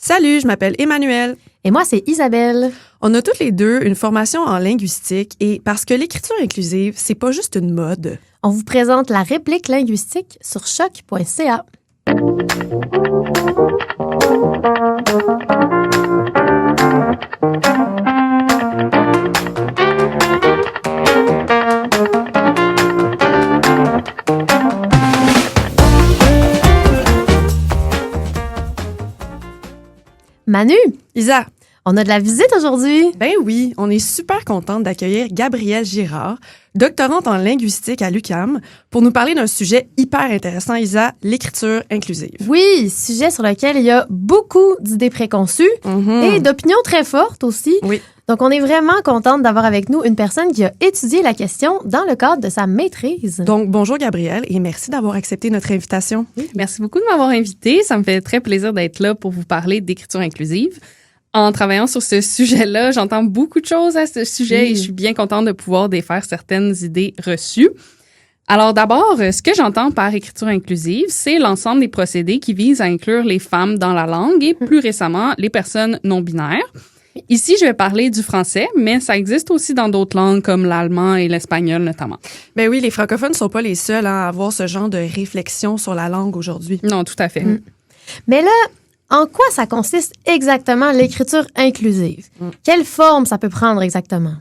Salut, je m'appelle Emmanuelle. Et moi, c'est Isabelle. On a toutes les deux une formation en linguistique et parce que l'écriture inclusive, c'est pas juste une mode. On vous présente la réplique linguistique sur choc.ca. Manu, Isa, on a de la visite aujourd'hui. ben oui, on est super contente d'accueillir Gabrielle Girard, doctorante en linguistique à l'UQAM, pour nous parler d'un sujet hyper intéressant, Isa, l'écriture inclusive. Oui, sujet sur lequel il y a beaucoup d'idées préconçues et d'opinions très fortes aussi. Oui. Donc, on est vraiment contente d'avoir avec nous une personne qui a étudié la question dans le cadre de sa maîtrise. Donc, bonjour Gabrielle et merci d'avoir accepté notre invitation. Merci beaucoup de m'avoir invitée. Ça me fait très plaisir d'être là pour vous parler d'écriture inclusive. En travaillant sur ce sujet-là, j'entends beaucoup de choses à ce sujet et je suis bien contente de pouvoir défaire certaines idées reçues. Alors d'abord, ce que j'entends par écriture inclusive, c'est l'ensemble des procédés qui visent à inclure les femmes dans la langue et plus récemment, les personnes non-binaires. Ici, je vais parler du français, mais ça existe aussi dans d'autres langues comme l'allemand et l'espagnol notamment. Ben oui, les francophones ne sont pas les seuls à avoir ce genre de réflexion sur la langue aujourd'hui. Non, tout à fait. Mais là, en quoi ça consiste exactement l'écriture inclusive? Quelle forme ça peut prendre exactement?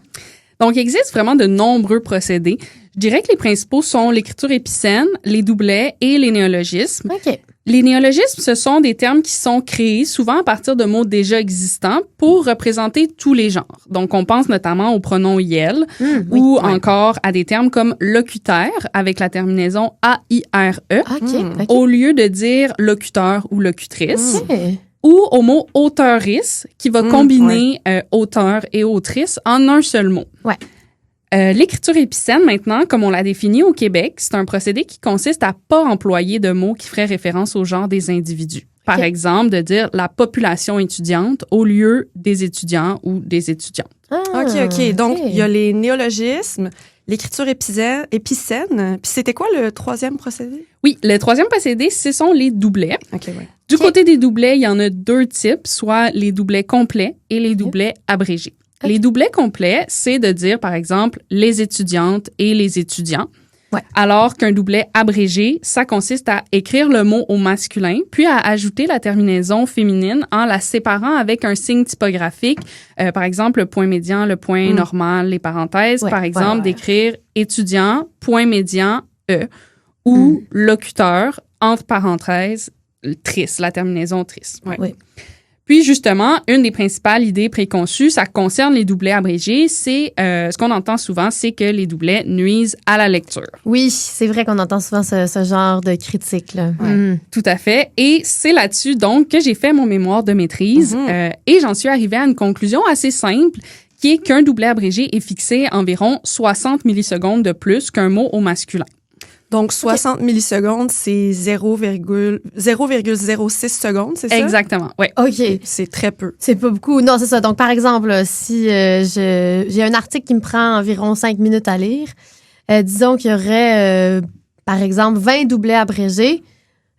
Donc, il existe vraiment de nombreux procédés. Je dirais que les principaux sont l'écriture épicène, les doublets et les néologismes. OK. Les néologismes, ce sont des termes qui sont créés souvent à partir de mots déjà existants pour représenter tous les genres. Donc, on pense notamment au pronom « iel » ou encore à des termes comme « locuteur » avec la terminaison « A-I-R-E » OK. au lieu de dire « locuteur » ou « locutrice ». OK. Ou au mot « auteurice » qui va combiner auteur et autrice en un seul mot. Ouais. L'écriture épicène, maintenant, comme on l'a défini au Québec, c'est un procédé qui consiste à pas employer de mots qui feraient référence au genre des individus. Par exemple, de dire la population étudiante au lieu des étudiants ou des étudiantes. Ah, OK. Donc, il y a les néologismes, l'écriture épicène. Puis c'était quoi le troisième procédé? Oui, le troisième procédé, ce sont les doublets. OK, ouais. Du côté des doublets, il y en a deux types, soit les doublets complets et les doublets abrégés. Les doublets complets, c'est de dire, par exemple, les étudiantes et les étudiants. Ouais. Alors qu'un doublet abrégé, ça consiste à écrire le mot au masculin, puis à ajouter la terminaison féminine en la séparant avec un signe typographique. Par exemple, le point médian, le point normal, les parenthèses. Par exemple, d'écrire étudiant, point médian, E, ou locuteur, entre parenthèses, tris, la terminaison tris. Ouais. Oui. Puis, justement, une des principales idées préconçues, ça concerne les doublets abrégés. C'est ce qu'on entend souvent, c'est que les doublets nuisent à la lecture. Oui, c'est vrai qu'on entend souvent ce genre de critique, là. Tout à fait. Et c'est là-dessus, donc, que j'ai fait mon mémoire de maîtrise. Et j'en suis arrivée à une conclusion assez simple, qui est qu'un doublet abrégé est fixé environ 60 millisecondes de plus qu'un mot au masculin. Donc, 60 millisecondes, c'est 0,06 secondes, c'est ça? Exactement, oui. OK. C'est très peu. C'est pas beaucoup. Non, c'est ça. Donc, par exemple, là, si j'ai un article qui me prend environ 5 minutes à lire, disons qu'il y aurait, par exemple, 20 doublets abrégés,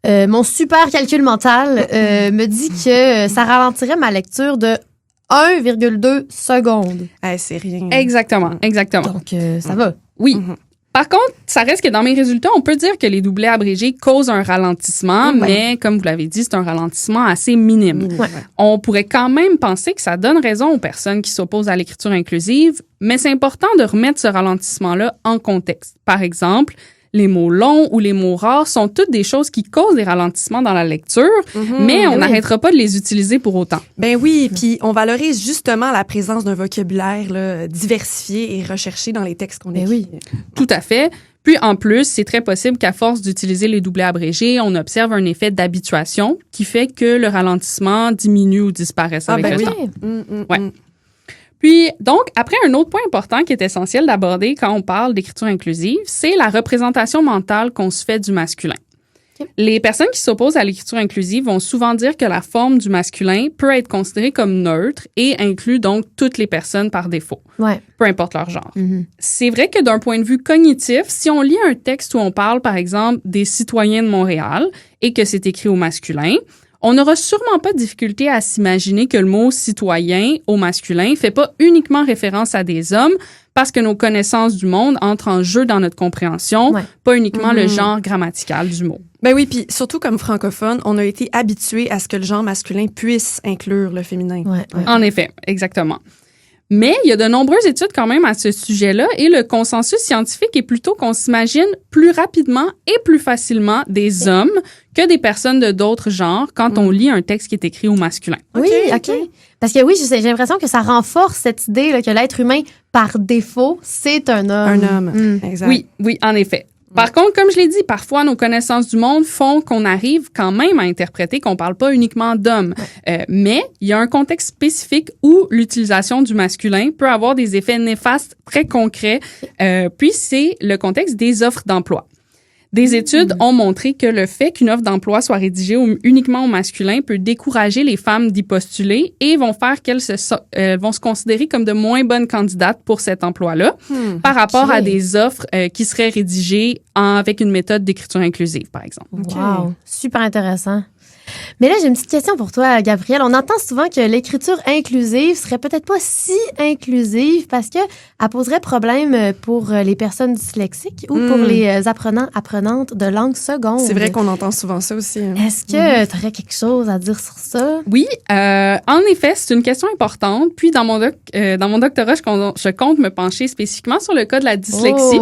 mon super calcul mental me dit que ça ralentirait ma lecture de 1,2 secondes. C'est rien. Exactement. Donc, ça va. Oui. Par contre, ça reste que dans mes résultats, on peut dire que les doublets abrégés causent un ralentissement, mais comme vous l'avez dit, c'est un ralentissement assez minime. On pourrait quand même penser que ça donne raison aux personnes qui s'opposent à l'écriture inclusive, mais c'est important de remettre ce ralentissement-là en contexte. Par exemple, les mots longs ou les mots rares sont toutes des choses qui causent des ralentissements dans la lecture, mais on n'arrêtera pas de les utiliser pour autant. Ben oui, puis on valorise justement la présence d'un vocabulaire là, diversifié et recherché dans les textes qu'on écrit. Oui. Tout à fait. Puis en plus, c'est très possible qu'à force d'utiliser les doublets abrégés, on observe un effet d'habituation qui fait que le ralentissement diminue ou disparaisse avec le temps. Ouais. Puis, donc, après, un autre point important qui est essentiel d'aborder quand on parle d'écriture inclusive, c'est la représentation mentale qu'on se fait du masculin. Les personnes qui s'opposent à l'écriture inclusive vont souvent dire que la forme du masculin peut être considérée comme neutre et inclut donc toutes les personnes par défaut, peu importe leur genre. C'est vrai que d'un point de vue cognitif, si on lit un texte où on parle, par exemple, des citoyens de Montréal et que c'est écrit au masculin, on n'aura sûrement pas de difficulté à s'imaginer que le mot citoyen au masculin fait pas uniquement référence à des hommes parce que nos connaissances du monde entrent en jeu dans notre compréhension, pas uniquement le genre grammatical du mot. Ben oui, puis surtout comme francophone, on a été habitué à ce que le genre masculin puisse inclure le féminin. Ouais. En effet, exactement. Mais il y a de nombreuses études quand même à ce sujet-là et le consensus scientifique est plutôt qu'on s'imagine plus rapidement et plus facilement des hommes que des personnes de d'autres genres quand on lit un texte qui est écrit au masculin. Oui, OK. Parce que oui, j'ai l'impression que ça renforce cette idée là, que l'être humain, par défaut, c'est un homme. Un homme, exact. Oui, en effet. Par contre, comme je l'ai dit, parfois, nos connaissances du monde font qu'on arrive quand même à interpréter qu'on parle pas uniquement d'hommes. Mais il y a un contexte spécifique où l'utilisation du masculin peut avoir des effets néfastes très concrets. Puis, c'est le contexte des offres d'emploi. Des études ont montré que le fait qu'une offre d'emploi soit rédigée uniquement au masculin peut décourager les femmes d'y postuler et vont faire qu'elles vont se considérer comme de moins bonnes candidates pour cet emploi-là par rapport à des offres qui seraient rédigées avec une méthode d'écriture inclusive, par exemple. Wow, super intéressant. Mais là, j'ai une petite question pour toi, Gabrielle. On entend souvent que l'écriture inclusive serait peut-être pas si inclusive parce que elle poserait problème pour les personnes dyslexiques ou pour les apprenantes de langue seconde. C'est vrai qu'on entend souvent ça aussi. Est-ce que tu aurais quelque chose à dire sur ça? Oui, en effet, c'est une question importante. Puis, dans mon doctorat, je compte me pencher spécifiquement sur le cas de la dyslexie.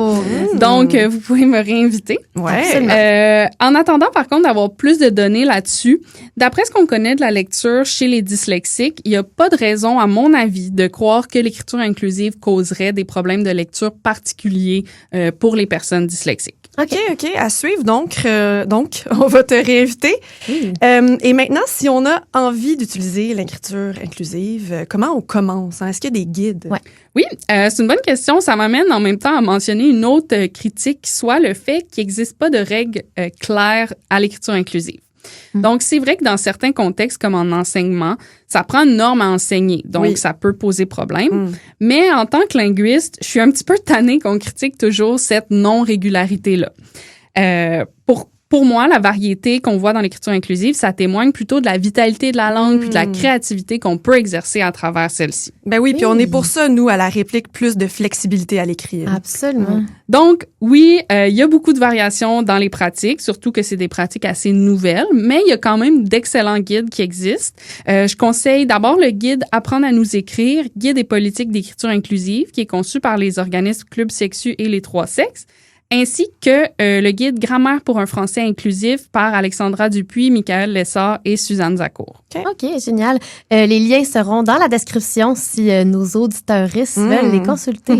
Donc, vous pouvez me réinviter. Ouais. En attendant, par contre, d'avoir plus de données là-dessus, d'après ce qu'on connaît de la lecture chez les dyslexiques, il n'y a pas de raison, à mon avis, de croire que l'écriture inclusive causerait des problèmes de lecture particuliers pour les personnes dyslexiques. OK. À suivre, donc, on va te réinviter. Et maintenant, si on a envie d'utiliser l'écriture inclusive, comment on commence? Est-ce qu'il y a des guides? Oui, c'est une bonne question. Ça m'amène en même temps à mentionner une autre critique, soit le fait qu'il n'existe pas de règles claires à l'écriture inclusive. Donc, c'est vrai que dans certains contextes, comme en enseignement, ça prend une norme à enseigner. Donc, ça peut poser problème. Mais en tant que linguiste, je suis un petit peu tannée qu'on critique toujours cette non-régularité-là. Pour moi, la variété qu'on voit dans l'écriture inclusive, ça témoigne plutôt de la vitalité de la langue puis de la créativité qu'on peut exercer à travers celle-ci. Ben oui, puis on est pour ça, nous, à la réplique, plus de flexibilité à l'écrit. Absolument. Donc, oui, il y a beaucoup de variations dans les pratiques, surtout que c'est des pratiques assez nouvelles, mais il y a quand même d'excellents guides qui existent. Je conseille d'abord le guide « Apprendre à nous écrire », guide et politique d'écriture inclusive, qui est conçu par les organismes Club Sexu et les Trois Sexes, ainsi que le guide Grammaire pour un français inclusif par Alexandra Dupuis, Michael Lessard et Suzanne Zacour. OK, génial. Les liens seront dans la description si nos auditeuristes veulent les consulter.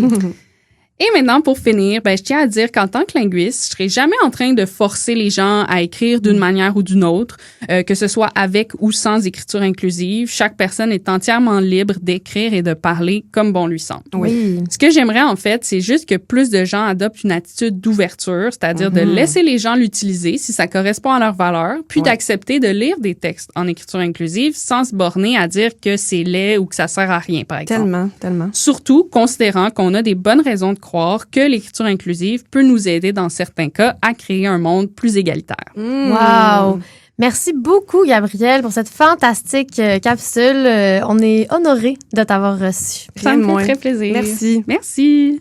Et maintenant, pour finir, je tiens à dire qu'en tant que linguiste, je serai jamais en train de forcer les gens à écrire d'une manière ou d'une autre, que ce soit avec ou sans écriture inclusive. Chaque personne est entièrement libre d'écrire et de parler comme bon lui semble. Oui. Ce que j'aimerais, en fait, c'est juste que plus de gens adoptent une attitude d'ouverture, c'est-à-dire de laisser les gens l'utiliser si ça correspond à leurs valeurs, puis d'accepter de lire des textes en écriture inclusive sans se borner à dire que c'est laid ou que ça sert à rien, par exemple. Tellement. Surtout considérant qu'on a des bonnes raisons de croire que l'écriture inclusive peut nous aider dans certains cas à créer un monde plus égalitaire. Wow! Merci beaucoup, Gabrielle, pour cette fantastique capsule. On est honorés de t'avoir reçu. Ça me fait très plaisir. Merci. Merci.